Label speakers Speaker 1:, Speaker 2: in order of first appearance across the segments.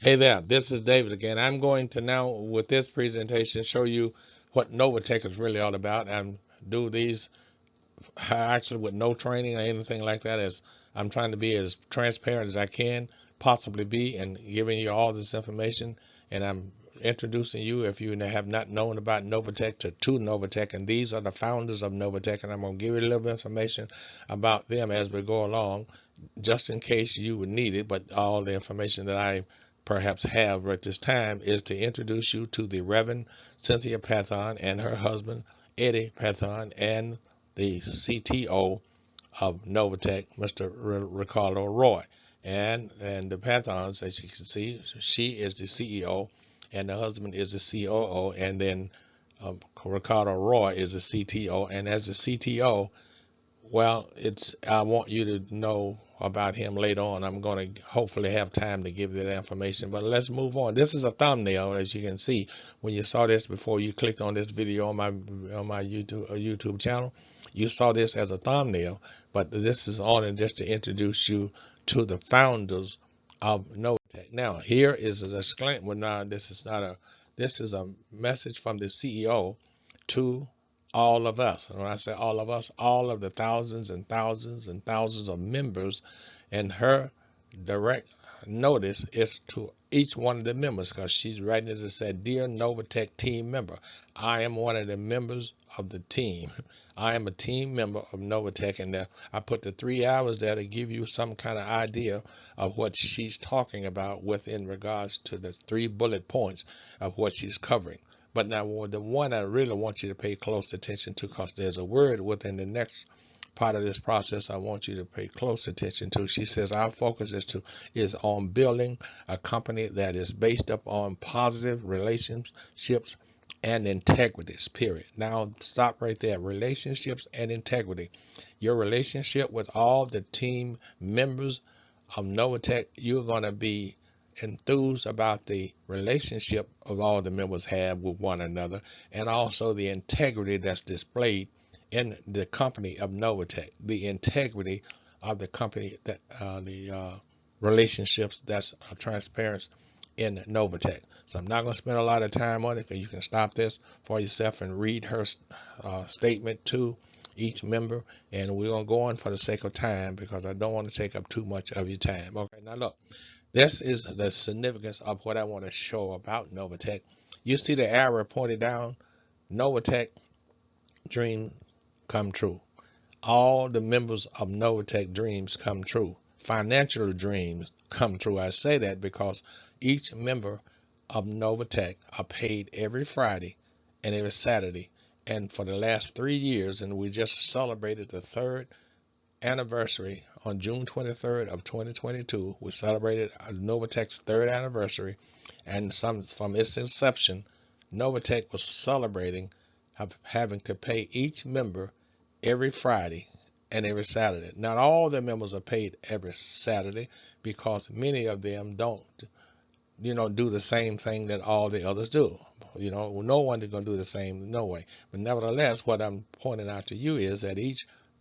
Speaker 1: Hey there, this is David again. I'm going to now, with this presentation, show you what Novatech is really all about and do these actually with no training or anything like that. As I'm trying to be as transparent as I can possibly be and giving you all this information. And I'm introducing you, if you have not known about Novatech, to Novatech. And these are the founders of Novatech. And I'm going to give you a little information about them as we go along, just in case you would need it. But all the information that I perhaps have at this time is to introduce you to the Reverend Cynthia Pathon and her husband Eddie Pathon, and the CTO of Novatech, Mr. Ricardo Roy. And the Pathons, as you can see, she is the CEO and the husband is the COO, and then Ricardo Roy is the CTO. And as the CTO, well, I want you to know about him later on. I'm going to hopefully have time to give you that information, but let's move on. This is a thumbnail, as you can see. When you saw this before you clicked on this video on my YouTube channel, you saw this as a thumbnail, but this is only just to introduce you to the founders of Novatech. Now, here is a disclaimer. Well, now, this is a message from the CEO to all of us. And when I say all of us, all of the thousands and thousands and thousands of members, and her direct notice is to each one of the members, because she's writing as it said, "Dear Novatech team member, I am one of the members of the team. I am a team member of Novatech," and I put the 3 hours there to give you some kind of idea of what she's talking about within regards to the 3 bullet points of what she's covering. But now the one I really want you to pay close attention to, because there's a word within the next part of this process I want you to pay close attention to. She says our focus is on building a company that is based upon positive relationships and integrity, period. Now stop right there. Relationships and integrity. Your relationship with all the team members of Novatech, you're going to be enthused about the relationship of all the members have with one another, and also the integrity that's displayed in the company of Novatech, the integrity of the company, that the relationships that's transparent in Novatech. So I'm not going to spend a lot of time on it, because you can stop this for yourself and read her statement to each member, and we're going to go on for the sake of time, because I don't want to take up too much of your time. Okay, now look, this is the significance of what I want to show about Novatech. You see the arrow pointed down. Novatech dream come true. All the members of Novatech dreams come true. Financial dreams come true. I say that because each member of Novatech are paid every Friday and every Saturday. And for the last 3 years, and we just celebrated the third anniversary on June 23rd of 2022. We celebrated Novatech's third anniversary, and from its inception, Novatech was celebrating having to pay each member every Friday and every Saturday. Not all the members are paid every Saturday, because many of them don't, do the same thing that all the others do. No one is going to do the same, no way. But nevertheless, what I'm pointing out to you is that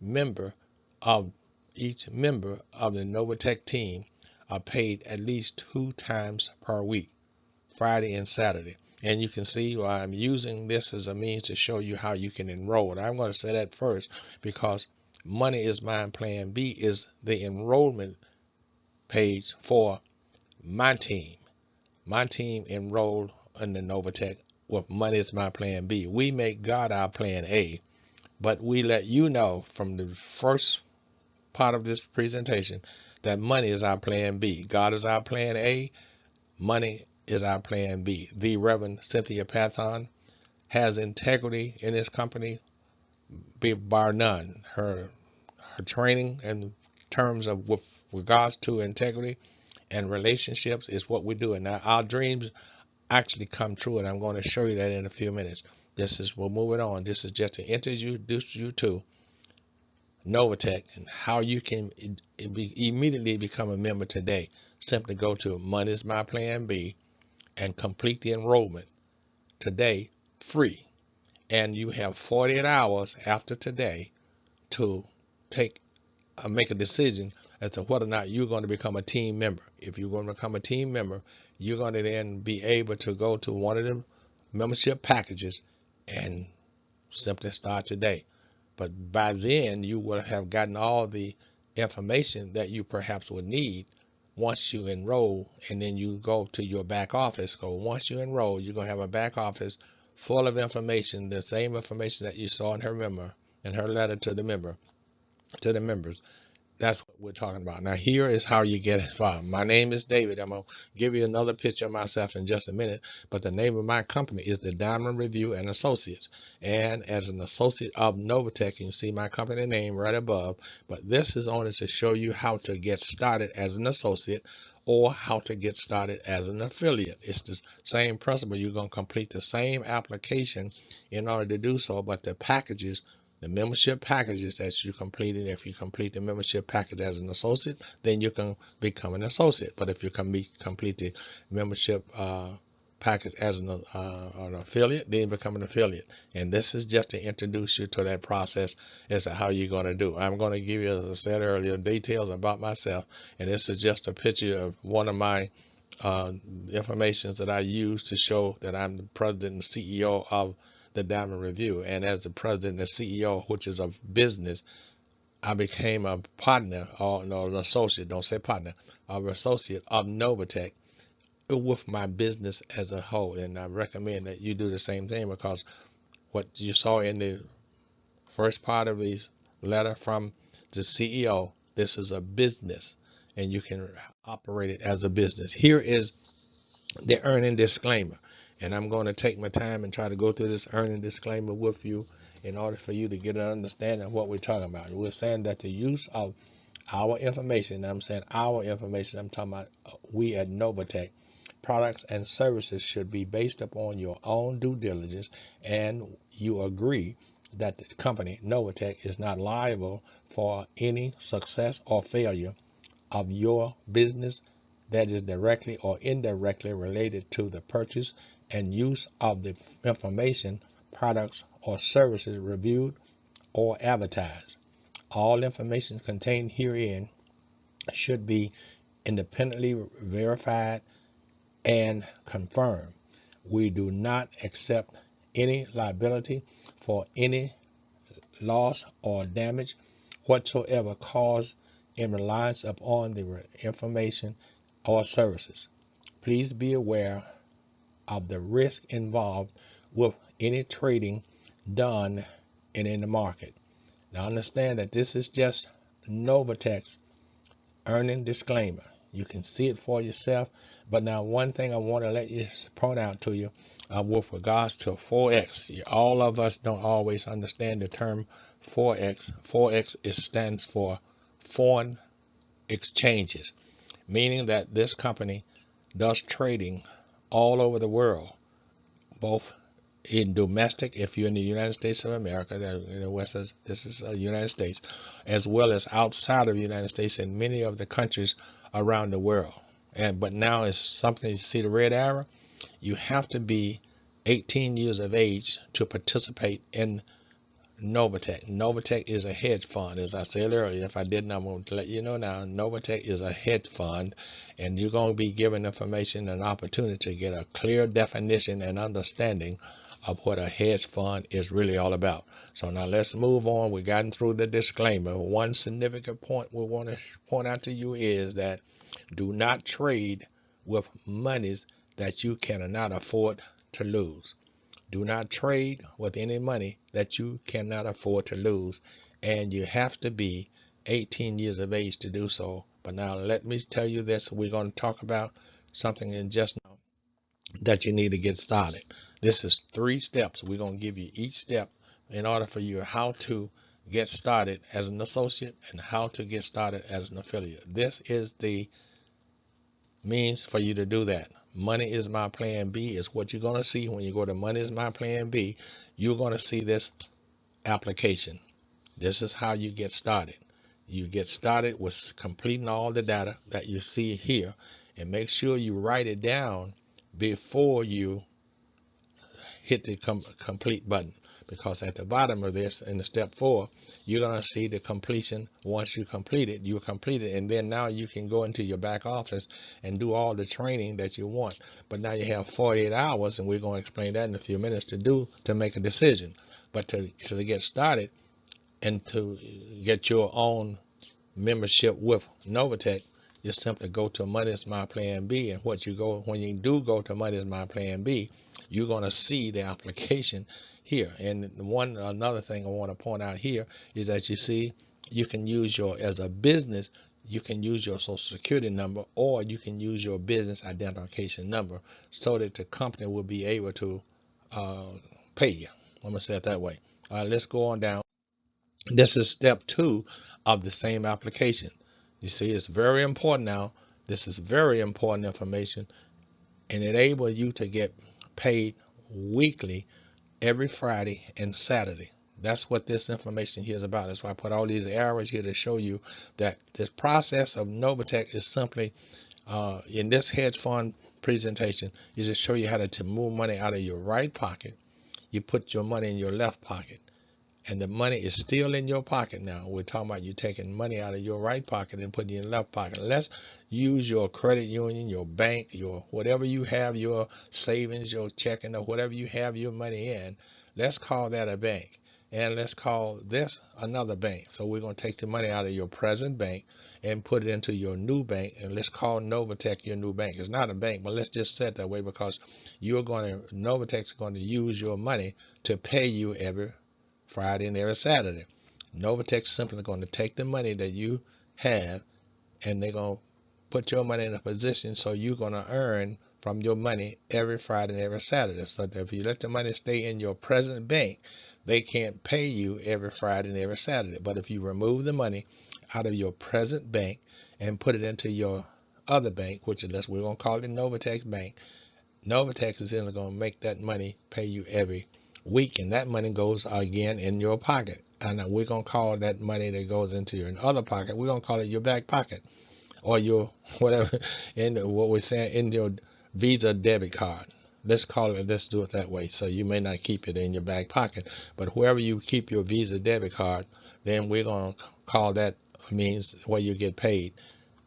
Speaker 1: member of each member of the Novatech team are paid at least 2 times per week, Friday and Saturday. And you can see why I'm using this as a means to show you how you can enroll. And I'm going to say that first, because Money is Mine Plan B is the enrollment page for my team. My team enrolled in the Novatech with Money is My Plan B. We make God our Plan A, but we let you know from the first part of this presentation that money is our Plan B. God is our Plan A. Money is our Plan B. The Reverend Cynthia Pathon has integrity in this company, bar none. Her training in terms of with regards to integrity and relationships is what we do. And now our dreams actually come true, and I'm going to show you that in a few minutes. We're moving on. This is just to introduce you to Novatech and how you can immediately become a member today. Simply go to Money is My Plan B and complete the enrollment today, free. And you have 48 hours after today to take make a decision as to whether or not you're going to become a team member. If you're going to become a team member, you're going to then be able to go to one of the membership packages and simply start today. But by then, you will have gotten all the information that you perhaps would need once you enroll, and then you go to your back office. So once you enroll, you're going to have a back office full of information, the same information that you saw in her letter to the members. That's what we're talking about. Now, here is how you get involved. My name is David. I'm going to give you another picture of myself in just a minute, but the name of my company is the Diamond Review and Associates. And as an associate of Novatech, you can see my company name right above, but this is only to show you how to get started as an associate or how to get started as an affiliate. It's the same principle. You're going to complete the same application in order to do so, but the membership packages that you completed, if you complete the membership package as an associate, then you can become an associate. But if you complete the membership package as an affiliate, then you become an affiliate. And this is just to introduce you to that process as to how you're going to do. I'm going to give you, as I said earlier, details about myself. And this is just a picture of one of my informations that I use to show that I'm the president and CEO of the Diamond Review. And as the president and CEO, which is a business, I became a partner, or no, an associate, don't say partner, an associate of Novatech with my business as a whole. And I recommend that you do the same thing, because what you saw in the first part of the letter from the CEO, this is a business and you can operate it as a business. Here is the earning disclaimer. And I'm going to take my time and try to go through this earning disclaimer with you in order for you to get an understanding of what we're talking about. We're saying that the use of our information, I'm saying our information, I'm talking about we at Novatech, products and services should be based upon your own due diligence, and you agree that the company, Novatech, is not liable for any success or failure of your business that is directly or indirectly related to the purchase and use of the information, products, or services reviewed or advertised. All information contained herein should be independently verified and confirmed. We do not accept any liability for any loss or damage whatsoever caused in reliance upon the information or services. Please be aware of the risk involved with any trading done in the market. Now understand that this is just Novatech's earning disclaimer. You can see it for yourself. But now one thing I want to let you point out to you with regards to Forex. All of us don't always understand the term Forex. Forex stands for foreign exchanges, meaning that this company does trading all over the world, both in domestic, if you're in the United States of America, in the West, this is the United States, as well as outside of the United States in many of the countries around the world. But now it's something, you see the red arrow, you have to be 18 years of age to participate in Novatech. Novatech is a hedge fund. As I said earlier, if I didn't, I'm going to let you know now. Novatech is a hedge fund, and you're going to be given information and opportunity to get a clear definition and understanding of what a hedge fund is really all about. So now let's move on. We've gotten through the disclaimer. One significant point we want to point out to you is that do not trade with monies that you cannot afford to lose. Do not trade with any money that you cannot afford to lose, and you have to be 18 years of age to do so. But now let me tell you this, we're going to talk about something in just now that you need to get started. This is 3 steps. We're going to give you each step in order for you how to get started as an associate and how to get started as an affiliate. This is the means for you to do that. Money is my plan B is what you're going to see when you go to Money is my plan B. You're going to see this application. This is how you get started. You get started with completing all the data that you see here, and make sure you write it down before you hit the complete button, because at the bottom of this in the step 4 you're going to see the completion. Once you complete it, you complete it, and then now you can go into your back office and do all the training that you want. But now you have 48 hours, and we're going to explain that in a few minutes, to make a decision. But to get started and to get your own membership with Novatech, you simply go to Money is My Plan B. And when you do go to Money is My Plan B, you're going to see the application here. And another thing I want to point out here is that you see you can use as a business, you can use your social security number, or you can use your business identification number, so that the company will be able to pay you. I'm going to say it that way. Let's go on down. This is step 2 of the same application. You see, it's very important now. This is very important information, and it enables you to get paid weekly every Friday and Saturday. That's what this information here is about. That's why I put all these arrows here to show you that this process of Novatech is simply, in this hedge fund presentation, is to show you how to move money out of your right pocket. You put your money in your left pocket, and the money is still in your pocket. Now we're talking about you taking money out of your right pocket and putting it in your left pocket. Let's use your credit union, your bank, your whatever you have, your savings, your checking, or whatever you have your money in. Let's call that a bank, and let's call this another bank. So we're going to take the money out of your present bank and put it into your new bank, and let's call Novatech your new bank. It's not a bank, but let's just set it that way, because Novatech's going to use your money to pay you every Friday and every Saturday. Novatech's simply going to take the money that you have, and they're going to put your money in a position so you're going to earn from your money every Friday and every Saturday. So that if you let the money stay in your present bank, they can't pay you every Friday and every Saturday. But if you remove the money out of your present bank and put it into your other bank, which is, we're going to call it Novatech Bank, Novatech is then going to make that money pay you every week, and that money goes again in your pocket. And we're going to call that money that goes into your other pocket, we're going to call it your back pocket, or your whatever, in what we're saying, in your Visa debit card. Let's do it that way. So you may not keep it in your back pocket, but wherever you keep your Visa debit card, then we're going to call that means where you get paid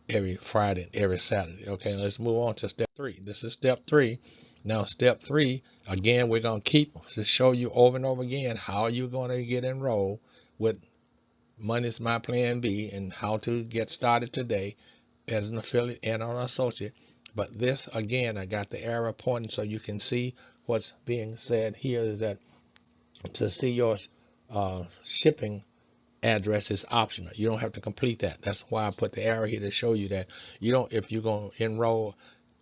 Speaker 1: every Friday, every Saturday. Okay, let's move on to step 3. This is step 3. Now, step 3, again, we're going to keep to show you over and over again how you're going to get enrolled with Money's My Plan B, and how to get started today as an affiliate and an associate. But this, again, I got the arrow pointing so you can see what's being said here, is that to see your shipping address is optional. You don't have to complete that. That's why I put the arrow here to show you that you don't, if you're going to enroll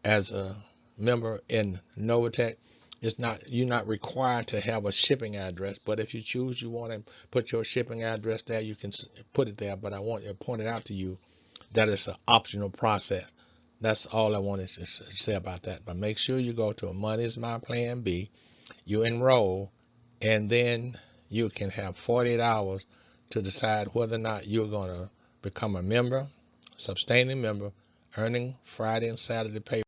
Speaker 1: as a member in Novatech, you're not required to have a shipping address. But if you choose, you want to put your shipping address there, you can put it there. But I want to point it out to you that it's an optional process. That's all I wanted to say about that. But make sure you go to Money's My Plan B, you enroll, and then you can have 48 hours to decide whether or not you're going to become a member, sustaining member, earning Friday and Saturday pay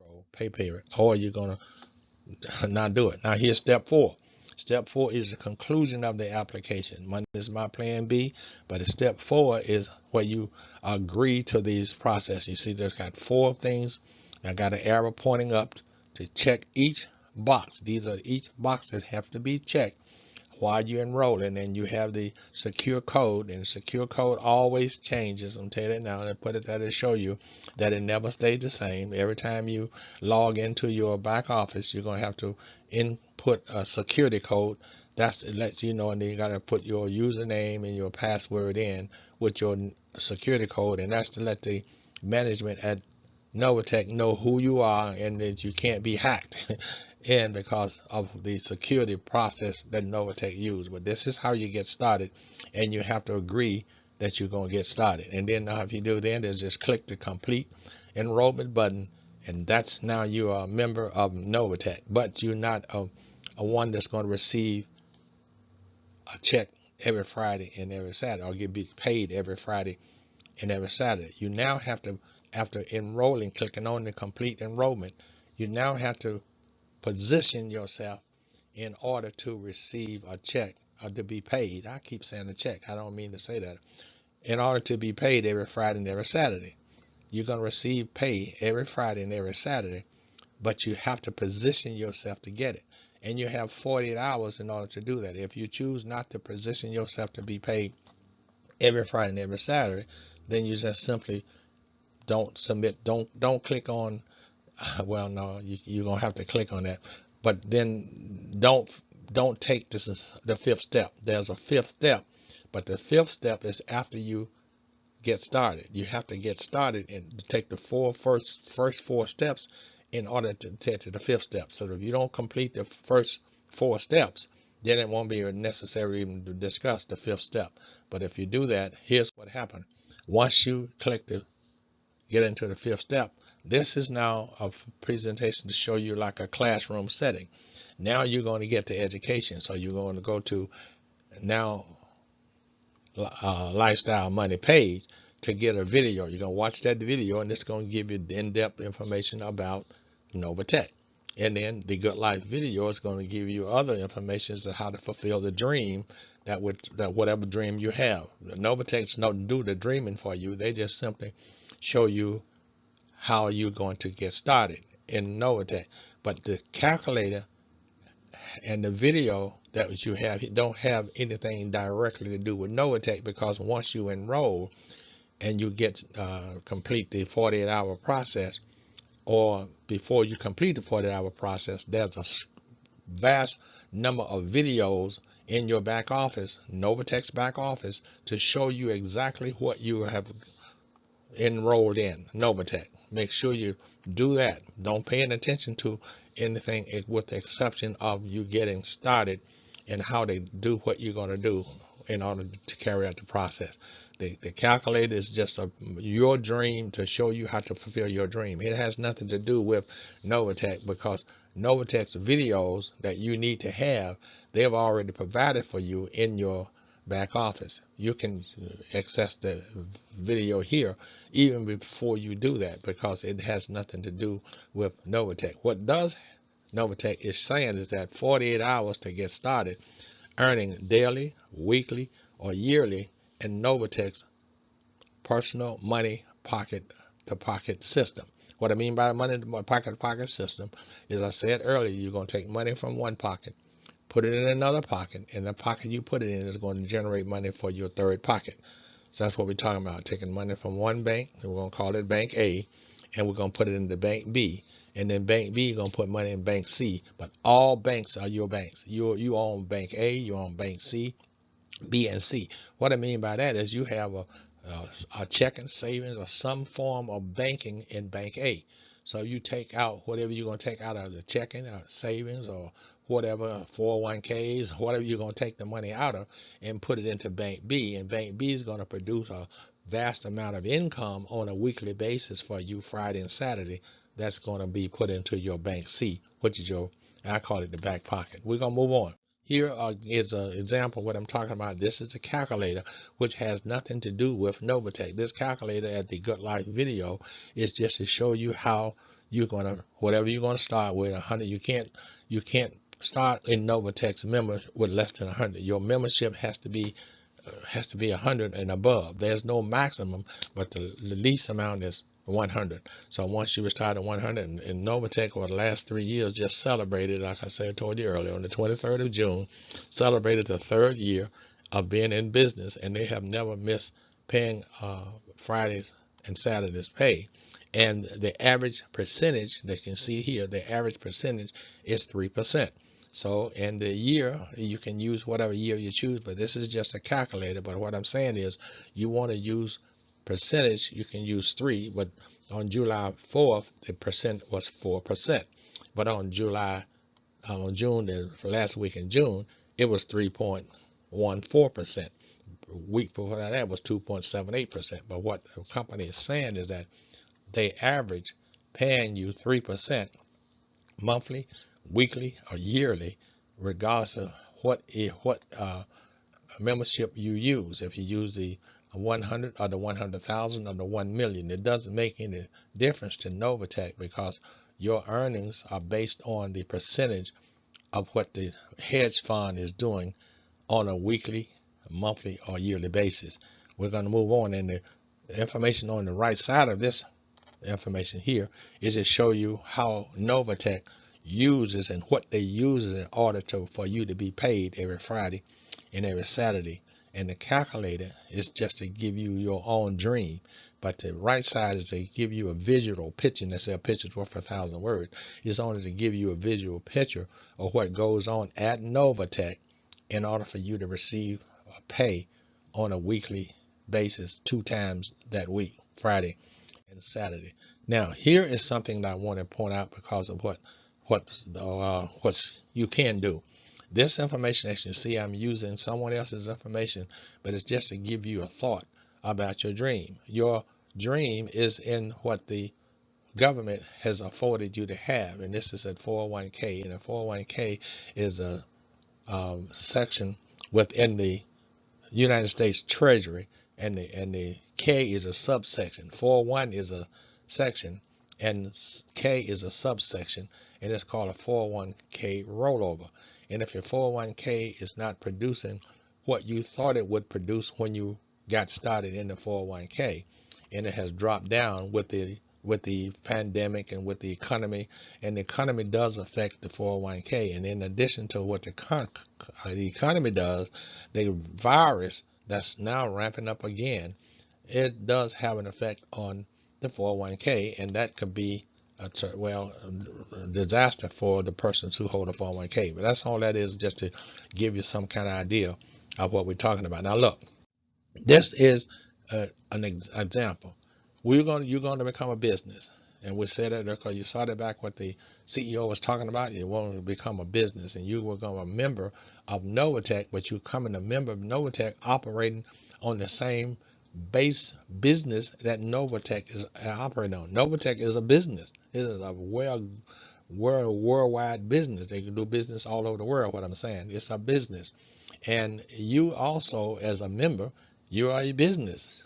Speaker 1: period, or you're going to not do it. Now here's step 4. Step 4 is the conclusion of the application. Money is My Plan B, but step 4 is where you agree to these processes. You see, there's got 4 things. I got an arrow pointing up to check each box. These are each boxes have to be checked while you're enrolling, and you have the secure code, and secure code always changes. I'm telling you that now, and I put it there to show you that it never stays the same. Every time you log into your back office, you're going to have to input a security code. It lets you know, and then you got to put your username and your password in with your security code, and that's to let the management at Novatech know who you are and that you can't be hacked in because of the security process that Novatech use. But this is how you get started, and you have to agree that you're going to get started. And then if you do, then just click the complete enrollment button, and that's now you are a member of Novatech. But you're not a one that's going to receive a check every Friday and every Saturday, or get paid every Friday and every Saturday. You now have to, after enrolling, clicking on the complete enrollment, you now have to position yourself in order to receive a check or to be paid. I keep saying a check. I don't mean to say that. In order to be paid every Friday and every Saturday. You're going to receive pay every Friday and every Saturday, but you have to position yourself to get it. And you have 48 hours in order to do that. If you choose not to position yourself to be paid every Friday and every Saturday, then you just simply don't submit. Don't click on. Well, no, you're gonna have to click on that. But then don't take this the fifth step. There's a fifth step, but the fifth step is after you get started. You have to get started and take the first four steps in order to get to the fifth step. So if you don't complete the first four steps, then it won't be necessary even to discuss the fifth step. But if you do that, here's what happened. Once you click to get into the fifth step, this is now a presentation to show you like a classroom setting. Now you're going to get to education. So you're going to go to now lifestyle money page to get a video. You're going to watch that video, and it's going to give you in-depth information about Novatech. And then the Good Life video is going to give you other information as to how to fulfill the dream that whatever dream you have. Novatech's not do the dreaming for you. They just simply show you how you're going to get started in Novatech. But the calculator and the video that you have don't have anything directly to do with Novatech, because once you enroll and you get complete the 48-hour process, or before you complete the 48-hour process, there's a vast number of videos in your back office, Novatech's back office, to show you exactly what you have enrolled in Novatech. Make sure you do that. Don't pay any attention to anything with the exception of you getting started and how they do what you're going to do in order to carry out the process. The calculator is just your dream to show you how to fulfill your dream. It has nothing to do with Novatech, because Novatech's videos that you need to have, they've already provided for you in your back office. You can access the video here even before you do that, because it has nothing to do with Novatech. What does Novatech is saying is that 48 hours to get started earning daily, weekly, or yearly in Novatech's personal money pocket to pocket system. What I mean by money to pocket to pocket system is, I said earlier, you're going to take money from one pocket, put it in another pocket, and the pocket you put it in is going to generate money for your third pocket. So that's what we're talking about, taking money from one bank, and we're going to call it Bank A, and we're going to put it into Bank B. And then Bank B is going to put money in Bank C. But all banks are your banks. You own Bank A, you own Bank C, B, and C. What I mean by that is you have a checking, savings, or some form of banking in Bank A. So you take out whatever you're going to take out of the checking or savings or whatever, 401ks, whatever you're going to take the money out of, and put it into Bank B. And Bank B is going to produce a vast amount of income on a weekly basis for you Friday and Saturday. That's going to be put into your Bank C, which is I call it the back pocket. We're going to move on. Here is an example of what I'm talking about. This is a calculator which has nothing to do with Novatech. This calculator at the Good Life video is just to show you how you're gonna, whatever you're gonna start with, 100. You can't start in Novatech's member with less than 100. Your membership has to be 100 and above. There's no maximum, but the least amount is 100. So once you start at 100, and Novatech over the last 3 years just celebrated, like I said, I told you earlier, on the 23rd of June, celebrated the third year of being in business, and they have never missed paying Fridays and Saturdays pay. And the average percentage that you can see here, the average percentage is 3%. So in the year, you can use whatever year you choose, but this is just a calculator. But what I'm saying is, you want to use percentage, you can use 3, but on July 4th, the percent was 4%. But on June, the last week in June, it was 3.14%. Week before that was 2.78%. But what the company is saying is that they average paying you 3% monthly, weekly, or yearly, regardless of what membership you use. If you use the 100 or the 100,000 or the 1 million, it doesn't make any difference to Novatech, because your earnings are based on the percentage of what the hedge fund is doing on a weekly, monthly, or yearly basis. We're going to move on, and the information on the right side of this information here is to show you how Novatech uses and what they use in order for you to be paid every Friday and every Saturday. And the calculator is just to give you your own dream. But the right side is to give you a visual picture, and they say a picture's worth 1,000 words. It's only to give you a visual picture of what goes on at Novatech in order for you to receive pay on a weekly basis 2 times that week, Friday and Saturday. Now, here is something that I want to point out because of what you can do. This information, as you see, I'm using someone else's information, but it's just to give you a thought about your dream. Your dream is in what the government has afforded you to have, and this is at 401k, and a 401k is a section within the United States Treasury, and the K is a subsection. 401 is a section, and K is a subsection, and it's called a 401k rollover. And if your 401k is not producing what you thought it would produce when you got started in the 401k, and it has dropped down with the pandemic and with the economy, and the economy does affect the 401k. And in addition to what the economy does, the virus that's now ramping up again, it does have an effect on the 401k, and that could be a disaster for the persons who hold a 401k. But that's all that is, just to give you some kind of idea of what we're talking about. Now look, this is an example. You're going to become a business, and we said that because you saw that back what the CEO was talking about. You want to become a business, and you were going to be a member of Novatech, but you're coming a member of Novatech operating on the same base business that Novatech is operating on. Novatech is a business. It is a worldwide business. They can do business all over the world. What I'm saying, it's a business. And you also, as a member, you are a business.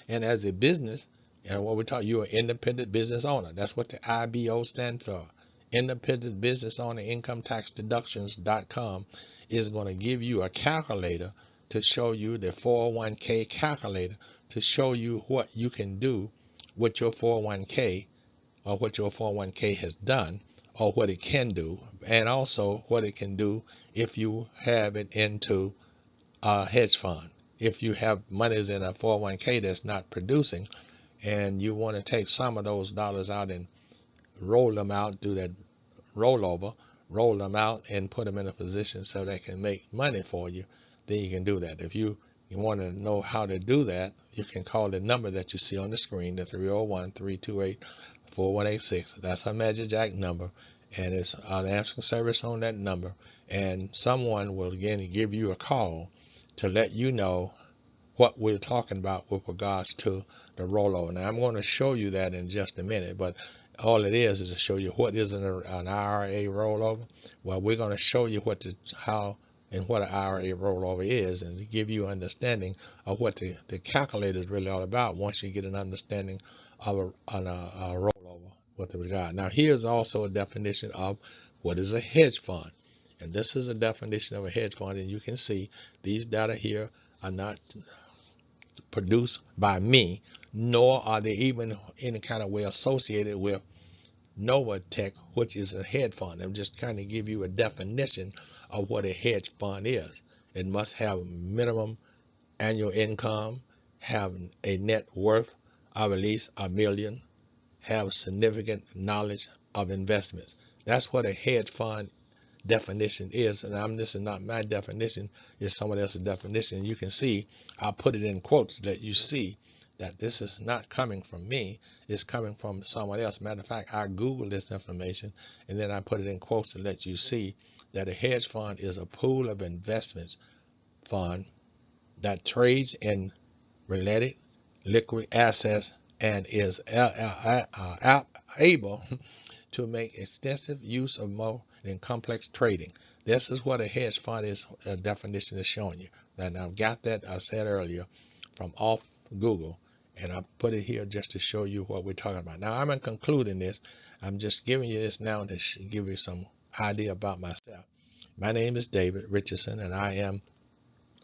Speaker 1: And as a business, and what we talk, you're an independent business owner. That's what the IBO stands for. Independent Business Owner Income Tax Deductions.com is going to give you a calculator to show you the 401k calculator to show you what you can do with your 401k, or what your 401k has done, or what it can do, and also what it can do if you have it into a hedge fund. If you have monies in a 401k that's not producing, and you want to take some of those dollars out and roll them out, do that rollover, roll them out and put them in a position so they can make money for you, then you can do that. If you want to know how to do that, you can call the number that you see on the screen, the 301-328-4186. That's our Magic Jack number, and it's an answering service on that number, and someone will again give you a call to let you know what we're talking about with regards to the rollover. Now I'm going to show you that in just a minute, but all it is to show you what is an IRA rollover. Well, we're going to show you how and what an IRA rollover is, and to give you understanding of what the calculator is really all about once you get an understanding of a rollover with the regard. Now here's also a definition of what is a hedge fund. And this is a definition of a hedge fund, and you can see these data here are not produced by me, nor are they even any kind of way associated with Novatech, which is a hedge fund. I'm just kind of give you a definition of what a hedge fund is. It must have minimum annual income, have a net worth of at least $1 million, have significant knowledge of investments. That's what a hedge fund definition is, and this is not my definition, it's someone else's definition. You can see I put it in quotes that you see that this is not coming from me, it's coming from someone else. Matter of fact, I Googled this information and then I put it in quotes to let you see that a hedge fund is a pool of investments fund that trades in related liquid assets and is able to make extensive use of more than complex trading. This is what a hedge fund is, a definition is showing you. And I've got that, I said earlier, from off Google, and I put it here just to show you what we're talking about. Now I'm concluding this. I'm just giving you this now to give you some idea about myself. My name is David Richardson, and I am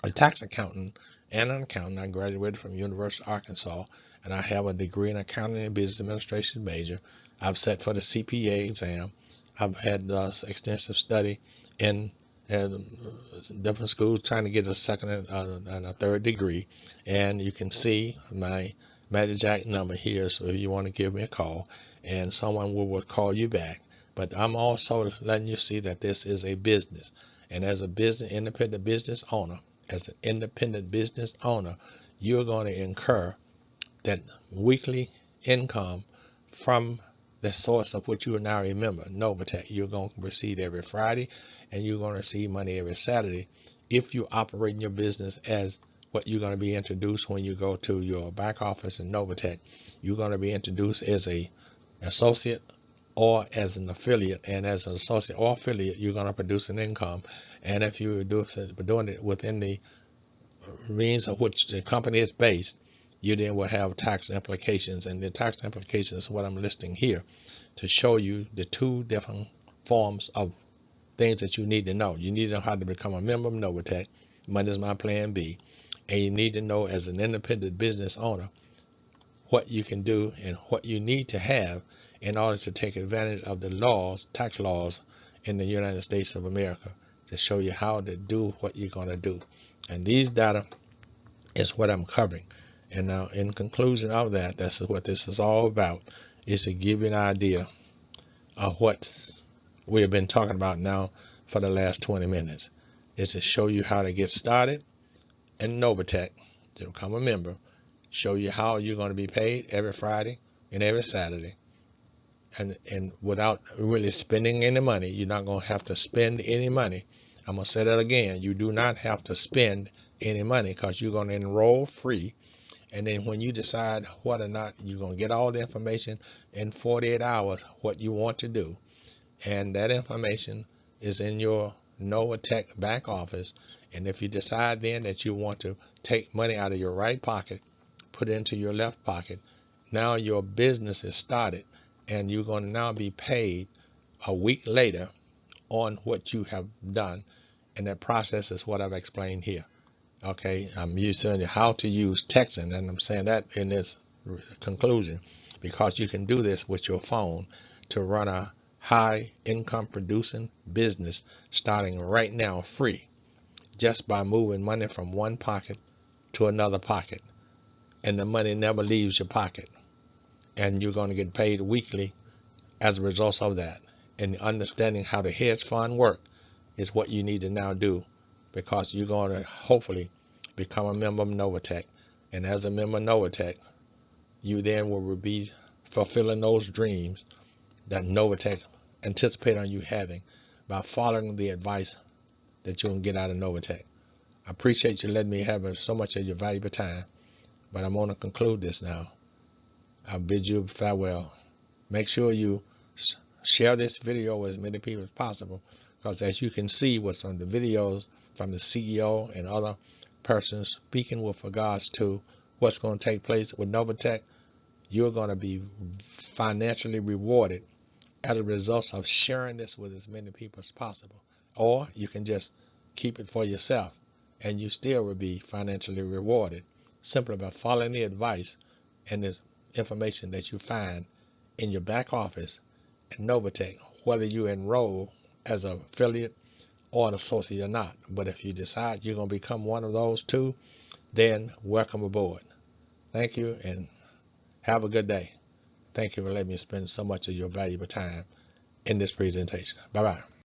Speaker 1: a tax accountant and an accountant. I graduated from University of Arkansas, and I have a degree in accounting and business administration major. I've sat for the CPA exam. I've had extensive study in different schools trying to get a second and a third degree. And you can see my Magic Jack number here, so if you want to give me a call, and someone will call you back. But I'm also letting you see that this is a business, and as a independent business owner, you're going to incur that weekly income from the source of what you now remember, Novatech. You're going to receive every Friday, and you're going to receive money every Saturday if you operate your business as what you're going to be introduced when you go to your back office in Novatech. You're going to be introduced as a associate or as an affiliate, and as an associate or affiliate, you're going to produce an income. And if you're doing it within the means of which the company is based, you then will have tax implications, and the tax implications is what I'm listing here to show you the two different forms of things that you need to know. You need to know how to become a member of Novatech. Money is my plan B. And you need to know, as an independent business owner, what you can do and what you need to have in order to take advantage of the laws, tax laws in the United States of America, to show you how to do what you're going to do. And these data is what I'm covering. And now, in conclusion of that, that's what this is all about, is to give you an idea of what we have been talking about now for the last 20 minutes. Is to show you how to get started in Novatech, to become a member, show you how you're going to be paid every Friday and every Saturday. And without really spending any money, you're not going to have to spend any money. I'm going to say that again. You do not have to spend any money, because you're going to enroll free. And then when you decide whether or not you're going to get all the information in 48 hours, what you want to do. And that information is in your Novatech back office. And if you decide then that you want to take money out of your right pocket, put it into your left pocket, now your business is started, and you're going to now be paid a week later on what you have done. And that process is what I've explained here. Okay, I'm using how to use texting, and I'm saying that in this conclusion because you can do this with your phone to run a high income producing business starting right now free, just by moving money from one pocket to another pocket, and the money never leaves your pocket, and you're going to get paid weekly as a result of that. And understanding how the hedge fund work is what you need to now do, because you're going to hopefully become a member of Novatech. And as a member of Novatech, you then will be fulfilling those dreams that Novatech anticipate on you having by following the advice that you can get out of Novatech. I appreciate you letting me have so much of your valuable time, but I'm going to conclude this now. I bid you farewell. Make sure you share this video with as many people as possible, because as you can see what's on the videos from the CEO and other persons speaking with regards to what's going to take place with Novatech, you're going to be financially rewarded as a result of sharing this with as many people as possible. Or you can just keep it for yourself, and you still will be financially rewarded simply by following the advice and the information that you find in your back office at Novatech, whether you enroll as an affiliate or an associate or not. But if you decide you're going to become one of those two, then welcome aboard. Thank you, and have a good day. Thank you for letting me spend so much of your valuable time in this presentation. Bye-bye.